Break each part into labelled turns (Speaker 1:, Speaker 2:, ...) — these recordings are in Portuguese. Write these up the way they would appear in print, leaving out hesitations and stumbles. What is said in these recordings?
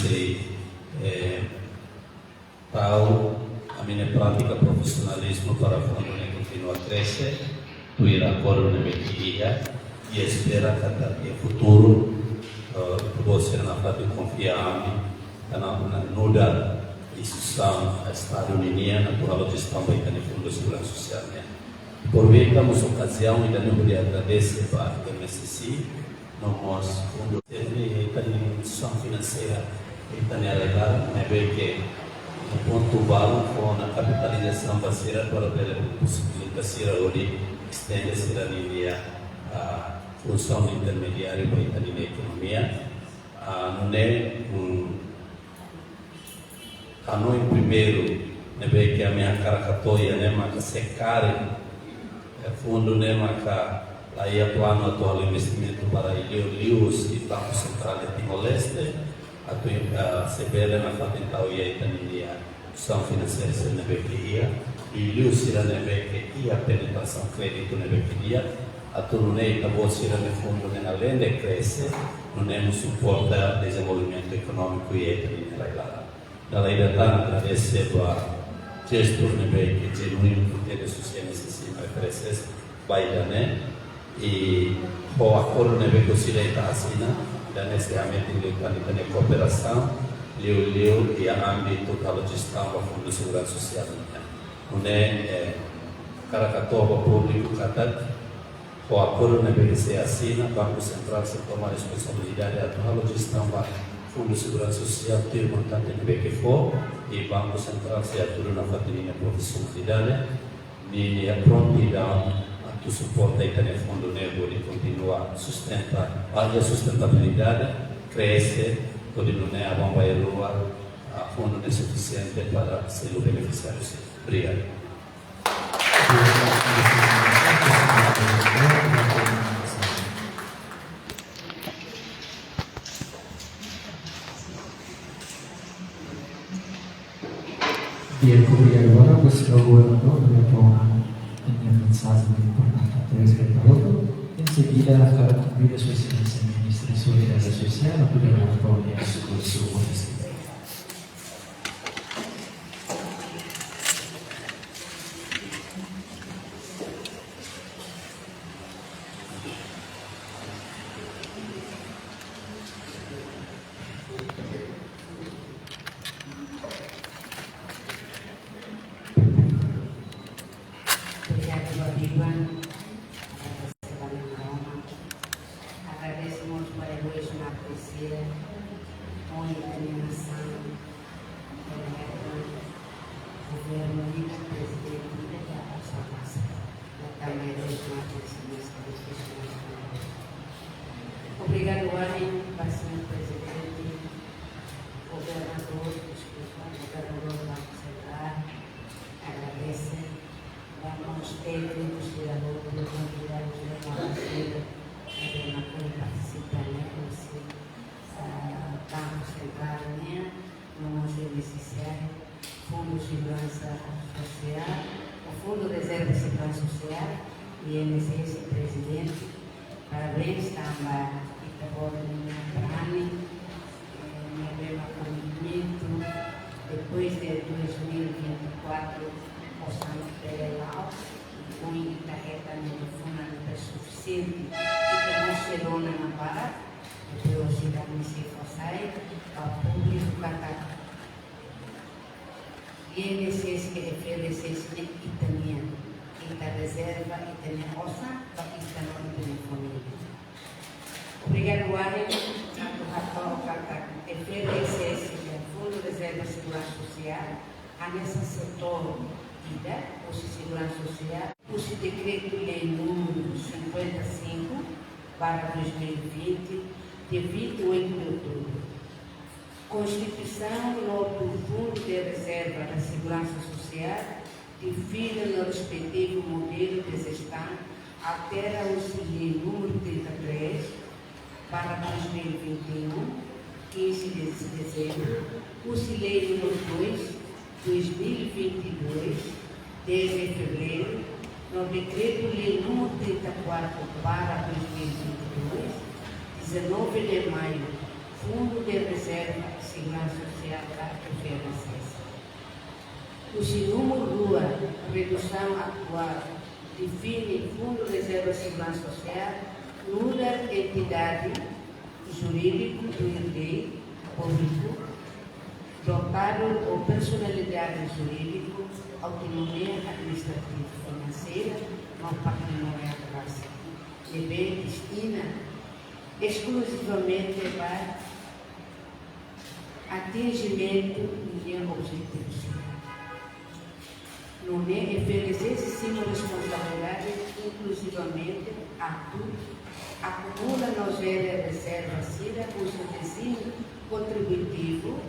Speaker 1: comecei a minha prática profissionalismo para quando eu continuo a crescer, tu ir agora na minha vida e espera que no futuro você na parte confiar na nuda instituição Estado União natural de Estado e no Fundo de Segurança Social. Aproveitamos a ocasião e também queria agradecer para o MSC, nós fundo de instituição financeira e também legal, que o ponto valo com a capitalização baseada para a possibilidade de estender a linha a função de intermediário para a economia. Não é em primeiro, que a minha caracatoia, mas secar fundo, mas aí a plano atual investimento para Ilhéus e Banco Central de Timor-Leste, a CBL na Fatental e a Itania, Instituição Financeira na BPIA, Ilhéus será na BPIA, a penetração crédito na BPIA, a Turunei acabou ser no fundo, além de crescer, não é um suporte ao desenvolvimento econômico e etnia. Daí da agradecer a gestor que genuíno poder social necessita crescer baidane e o acordo que o Chile está assinando necessariamente de cooperação leu e a âmbito da gestão do Fundo de Segurança Social. Não é Caracatoa público catat o acordo que se assina, Banco Central se toma a responsabilidade atual de gestão Fundo de Segurança Social ter montante que for e Banco Central se atua na fatinha profissionalidade e a prontidão a suporte aí no Fundo Negro e continua a sustentar a sustentabilidade cresce quando não é a bomba e rua a fundo é suficiente para ser o beneficiário. Obrigado.
Speaker 2: Bien, agora você vai governador a minha mensagem para o espectador. Em seguida, para cumprir a sua excelência ministra de Solidariedade Social, a governador Paulo Neto, seu conhecimento.
Speaker 3: Agradecemos por a luz na poesia, com a determinação do governo e do presidente da nossa massa. Também deixo uma presidência dos funcionários. Obrigado, Warren, senhor presidente, governador do Banco Central. Agradeço. Vamos técnicos, tiradores, convidados de uma partida, na qual participaremos, Banco Central, vamos beneficiar, Fundo de Segurança Social, o Fundo de Reserva de Segurança Social, INSS, presidente, parabéns também, Itabora, Brani, meu bem acolhimento, depois de 2024, possamos ter lá com indicativamente fundamental suficiente e que não se dona na para a velocidade de se fazer ao público catalão. E INSS que oferece italiano, ita reserva, italiana ossa, italiano e família. Obrigado, Warren, a Rafael Cataco, oferece o Fundo de Reserva de Segurança Social, a nesse setor o Segurança Social, o Decreto-Lei número 55, para 2020, de 28 de outubro. Constituição do Fundo de Reserva da Segurança Social define no respectivo modelo de gestão, altera o Lei número 33, para 2021, 15 de dezembro, o Lei número 2, 2022, 10 de fevereiro, no Decreto-Lei número 34 para 2022, 19 de maio, Fundo de Reserva de Segurança O número 2, redução atual, define Fundo de Reserva de Segurança Social, nuda entidade jurídico do IRD público, dotado ou personalidade jurídica, autonomia administrativa e financeira, no patrimônio da classe. E B, destina exclusivamente para atingimento de objetivos. Não é oferecer-se sim responsabilidade inclusivamente a tudo, acumula nos reserva CIRA o seu desenho contributivo,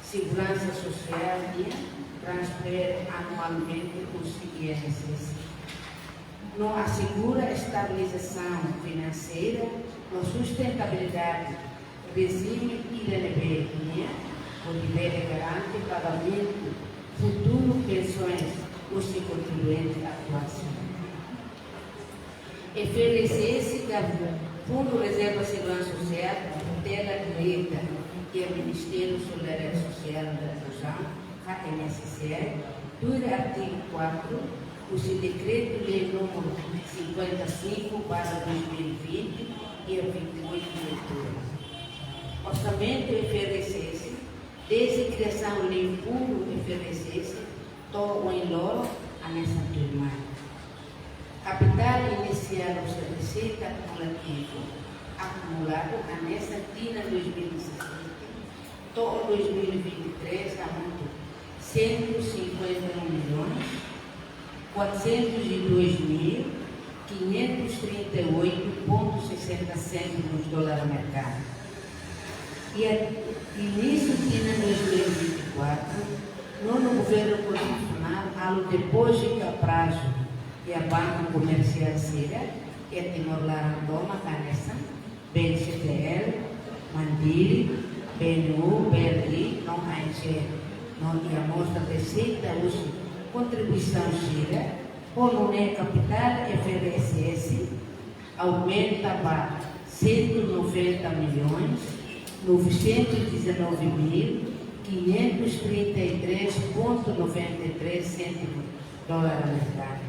Speaker 3: segurança social e transfere anualmente os INSS. Não assegura estabilização financeira, não sustentabilidade, regime INB, o nível garante pagamento futuro pensões os contribuintes atuais. Oferecer-se Fundo de Reserva de Segurança Social, tutela direta e o Ministério da Solidariedade Social da Fusão, KNSSE, do artigo 4, o decreto-lei número 55 para 2020 e o 28 de outubro. Orçamento oferecer-se, desde criação de fundo oferecer-se, todo em loro a nessa turma. Capital inicial ou receita acumulativo acumulado a nessa TINA 2017, todo 2023 a muito 151 milhões 402.538,60 cêntimos dólar mercado. E início TINA 2024 no governo constitucional, ao depósito a prazo e a Banca Comercial Cira, e a Timor-Larandoma, Canessa, BNCTL, Mandiri, BNU, BRI, não ANG, não e a mostra receita, uso contribuição Cira, ou não é capital FRSS, aumenta para 190 milhões, 919.533,93 cêntimos dólar americano.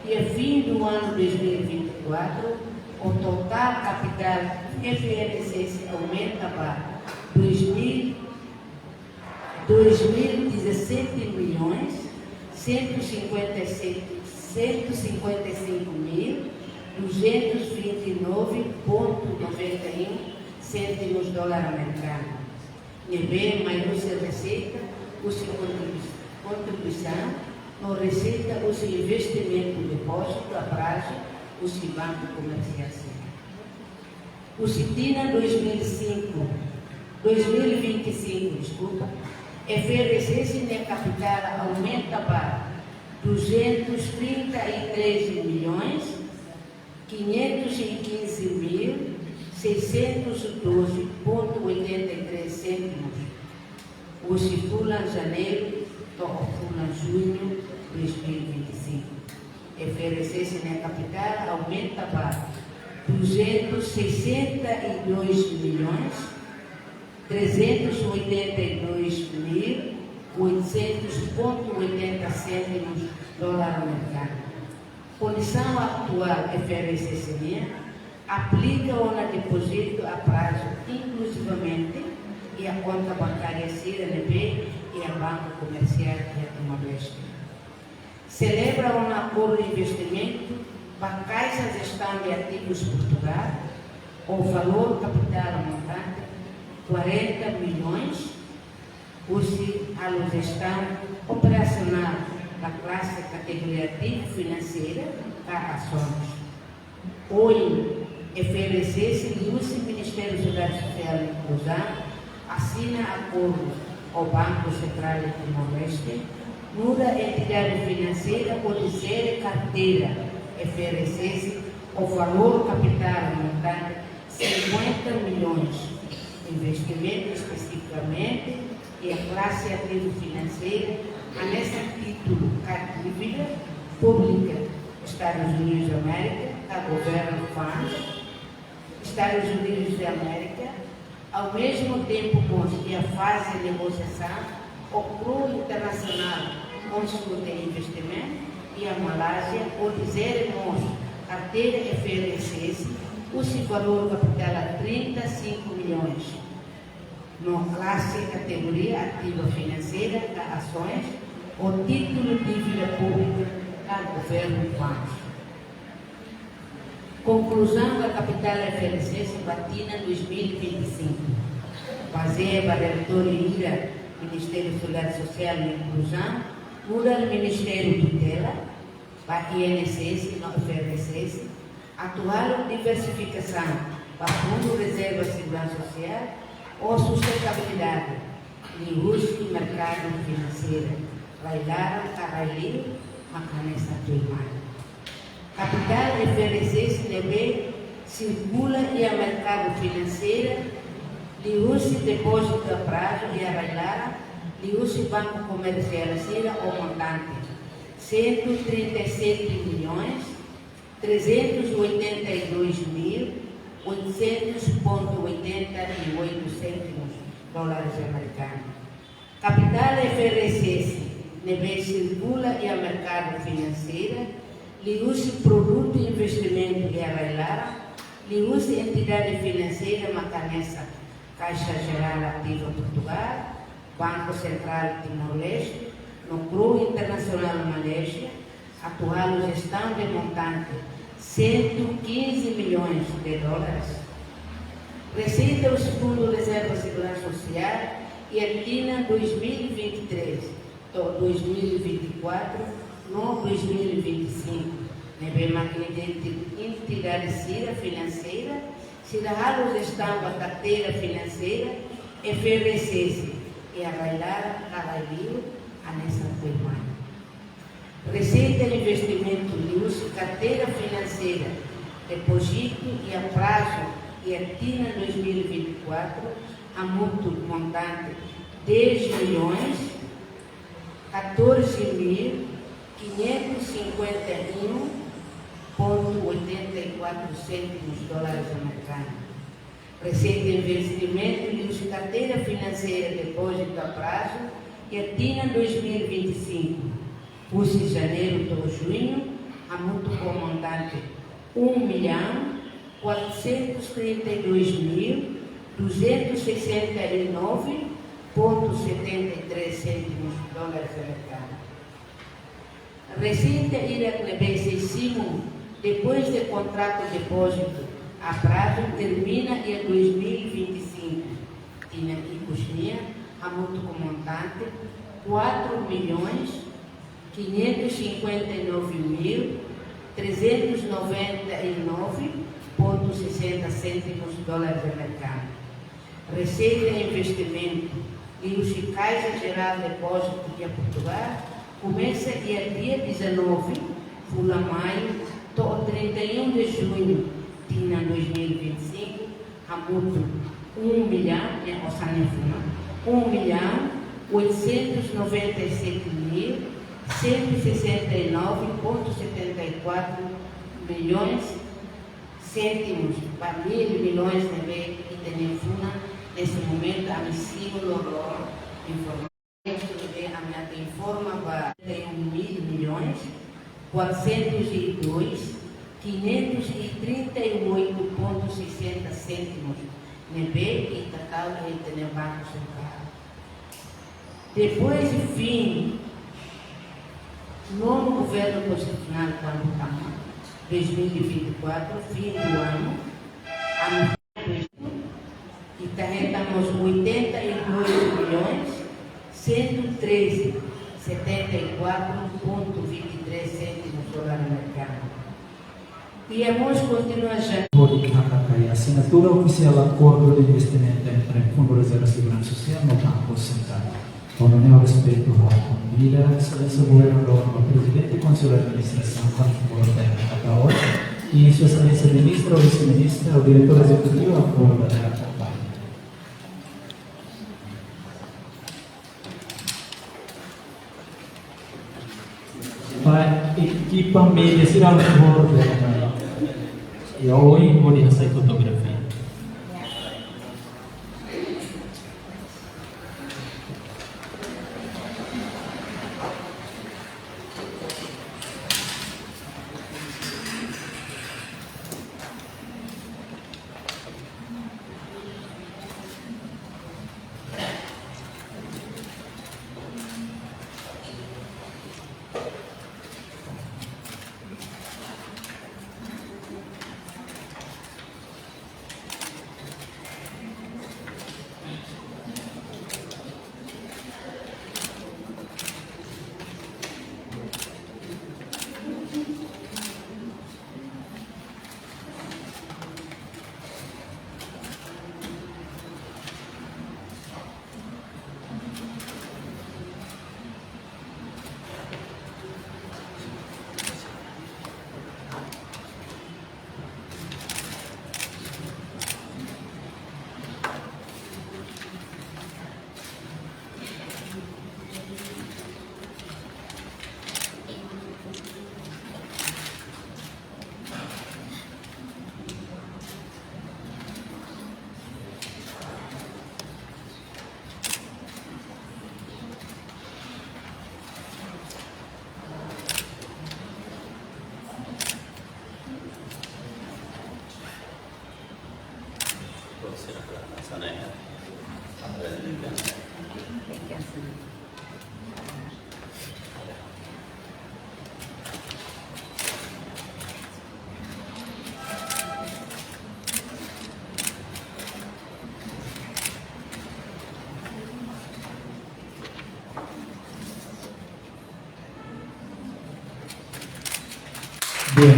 Speaker 3: E a fim do ano 2024, o total capital FRSS aumenta para 2.255.229,91 cêntimos dólar americano. E bem, maior receita, usa contribuição, não receita, usa investimento, depósito a prazo, usa banco comercial. O CITINA 2025, desculpa, oferecer-se na capital aumenta para 233.515.612,83 cêntimos. O Cifula janeiro, Tocofula junho 2025. Oferecer-se na capital aumenta para 262.382.800,80 cêntimos dólar americano. Condição atual FRCCB aplica o depósito a prazo inclusivamente e a conta bancária CIRA-NB e a Banca Comercial de Timor-Leste. Celebra um acordo de investimento para a Caixa de Gestão de Ativos Portugal, o valor capital montante 40 milhões, use a gestão operacional da classe categoria ativa financeira para ações. Hoje, oferecer-se do Ministério da Seguridade Social e Inclusão, assina acordo ao Banco Central de Timor-Leste, muda entidade financeira pode ser carteira, oferecer-se o valor capital montante 50 milhões, investimento especificamente e a classe ativa financeira a nesse título a dívida pública Estados Unidos da América, a governo faz Estados Unidos da América, ao mesmo tempo que a fase de negociação, o Clube Internacional Consul de Investimento e a Malásia, o dizermos carteira FLCS, o valor capital a 35 milhões. No classe categoria ativa financeira a ações, o título de dívida pública ao governo do banco. Conclusão da capital FLCS Batina 2025. Baseia a relatoria Ministério da Seguridade Social e Inclusão, muda o Ministério de Tutela, para INSS e não FLCS, atual diversificação para Fundo de Reserva de Segurança Social ou sustentabilidade, uso e mercado financeiro, bailaram caralho, macanesa primária. Capital FLCS NB circula e a mercado financeiro, uso depósito a prazo e a bailaram, uso banco comercial ou montante, 137 milhões 382.800,88 dólares americanos. Capital FLCS NB circula e a mercado financeiro, usa produto e investimento e arrailara, usa entidade financeira macanesa, Caixa Geral Ativa Portugal, Banco Central Timor-Leste, no CRU Internacional Malésia, atual gestão de montante 115 milhões de dólares. Receita o Fundo de Reserva de Segurança Social e atina 2023, 2024, no 2025. Nebe máquina de entidade financeira, se dá a gestão da carteira financeira, FLCS e a bailar a nessa firma. Receita de investimento de uso carteira financeira, depósito e a prazo e atina 2024, a muito montante 10 milhões 14.551,84 cêntimos dólares americanos. Receita de investimento de uso carteira financeira, depósito a prazo e atina 2025. Uso de janeiro a junho, a muito com montante 1.432.269,73 cêntimos dólares americanos. Receita iraclebecíssimo depois do contrato de depósito a prazo termina em 2025. Tinha e coxinha a muito com montante 4.599.399,60 cêntimos dólares americanos. Receita de investimento e os Caixa Geral de Depósito de Portugal começa dia 19 de maio até 31 de junho de 2025, a muito 1.897.169,74 milhões cêntimos para milhões de vezes que tem funa nesse momento a missão logrou informar informa para 1.402.538,60 cêntimos nebe e total de ter banco central. Depois de fim no governo constitucional quando estamos 2024, fim do ano, e estamos 82 milhões 113,74,23 cêntimos dólares americanos. E vamos continuar já.
Speaker 2: A assinatura oficial do acordo de investimento entre o Fundo de Reserva de Segurança Social no Banco Central. Com o meu respeito à convida, Excelência Governador, o Presidente do Conselho de Administração, Conselho Técnico hoje, e Sua Excelência Ministra ou Vice-Ministra, o Diretor Executivo, a favor da campanha. Equipa mídia, será o favor e hoje vou fazer fotografia. Bien,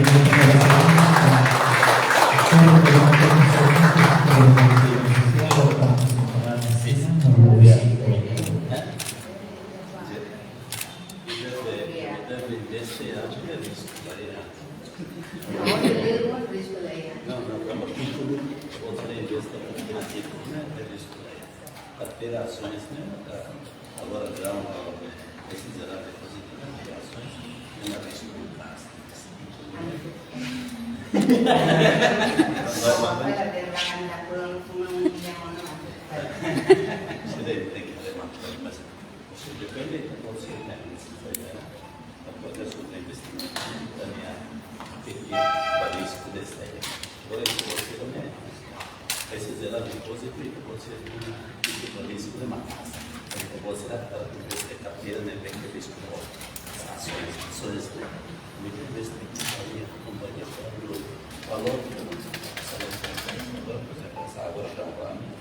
Speaker 1: agora grava esses gerar depositar ações e na vez do caso. Você tem que levantar, mas você depende de você, né? Para poder fazer investimento da minha pequena balística desse aí. Por isso, você também esse gerar depósito e você tem balística de uma casa. Você vai estar com essa carteira, né? Bem que risco de ações, muito investimento aí, companhia do valor que eu agora, por exemplo, essa água já para mim,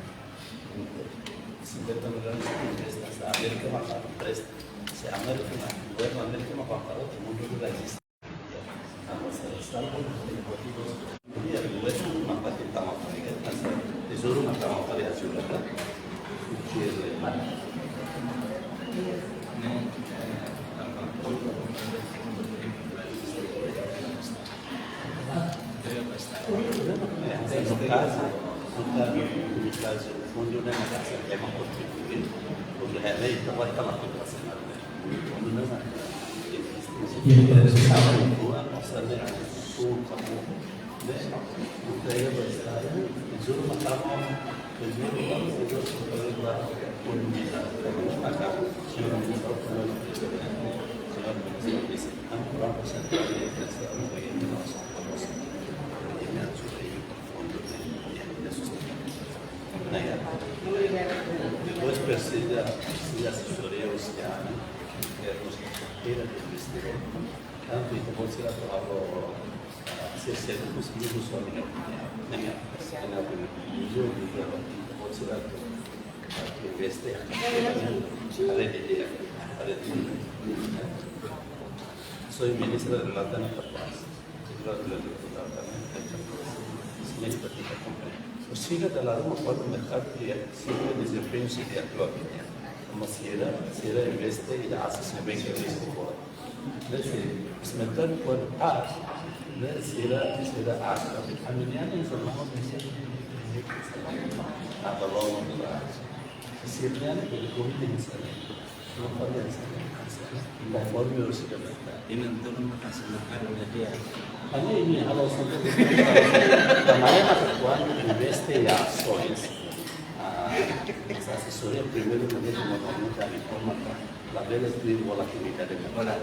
Speaker 1: 50 milhões de investimentos. A América é uma parte presta. Se a América não, o governo América é uma parte outra, o mundo não existe. A nossa está no mundo, tem motivos. O governo não vai tentar uma política, mas o tesouro não está uma política de ajuda, tá? O que é no caso, quando não é uma casa, é uma contribuir, quando é lei, então vai estar lá tudo assinado. Quando não é a nossa lei, o amor, então aí vai estar, juro, uma calma, primeiro, vamos fazer o que vai levar por unidade, uma calma, se não me engano, depois precisa assessoria oceana, que é a nossa carteira de investimento, tanto que você vai falar se você não conseguir usar a minha opinião, na minha opinião, você vai investir Sou ministro da Relação da Paz, o Chile da Laruma pode o mercado de desempenho seria próprio, mas se ela investe e hace bem que risco fora. Se o mercado pode se ela a minha informação a valor no prazo. Se ela ele corrige isso, não pode ser. Conforme o mercado.
Speaker 4: Ini untuk menghasilkan dia.
Speaker 1: Hanya ini kalau sampai kemarin atuan investe e ações. Essa assessoria primeiro momento uma comunidade informa a velha volatilidade da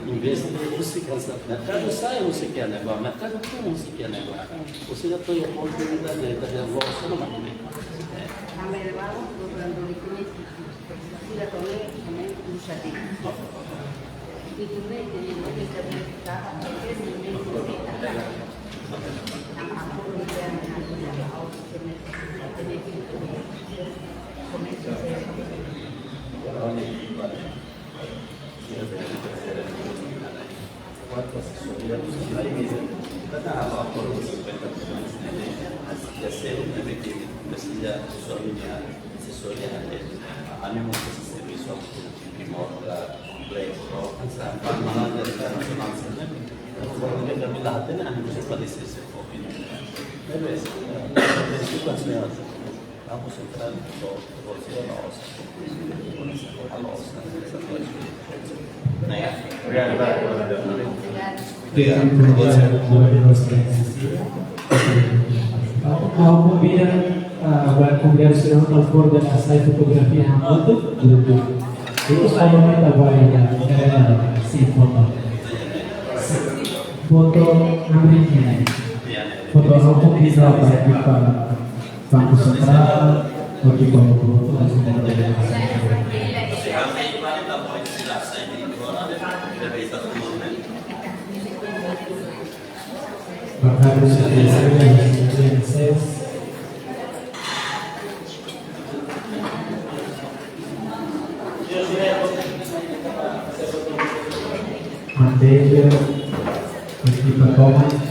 Speaker 1: investe você cansa. Mercado sai você quer negócio, mercado como você quer negócio. Você já tem a oportunidade de negócio não mais.
Speaker 3: Y tú ves que el que se estaba
Speaker 1: Vamos entrar no você a nossa.
Speaker 2: Kemudian sudah telepon dan saya fotografi yang itu solamente agora si foto amarilla, foto aku bisa pakai Banco Central, porque como cargos de INSS, manteiga, equipa toma.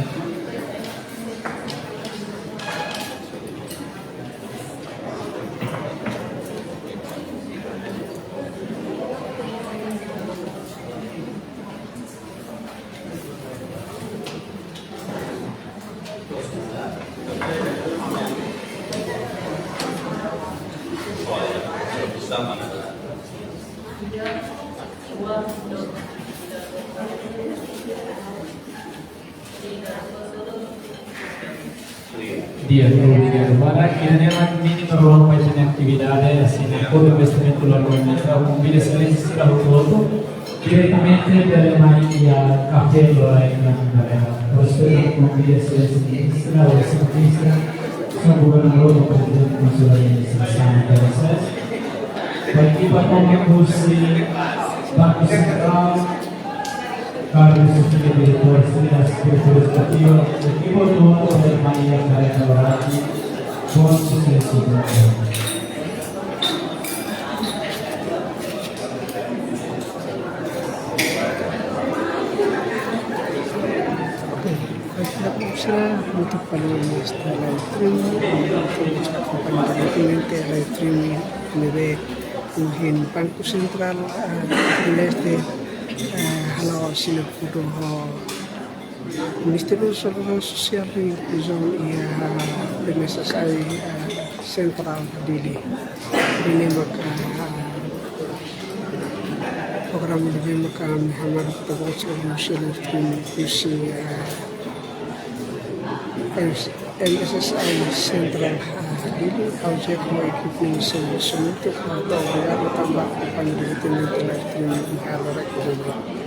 Speaker 2: Dia kerugian para kiranya ini meruang pajan actividades sin apoyo investimento localmente automobili selesai auto direttamente per mai a cappello e prospero automobili selesai o sinistra sono governatore presidente consigliere di bagi Bapak Kursi Bank Sentral Carlos Sofia Diretor Sekretariat Legislativo Equipo Tuan oleh Maya Karya Lorati Tuan Suksesi
Speaker 5: Sila untuk panahnya setelah itu componente electric nebe mungkin Bangku Sentral leste halau sila kudo Ministerio Sosial dan Inclusion ia BNSSI Sentral Dili ini maka program ini maka Muhammad Tabawci Solution Kursi MSSI Sentral Dili project mau equipment solution untuk atau tambah pandai itu menjelaskan hal-hal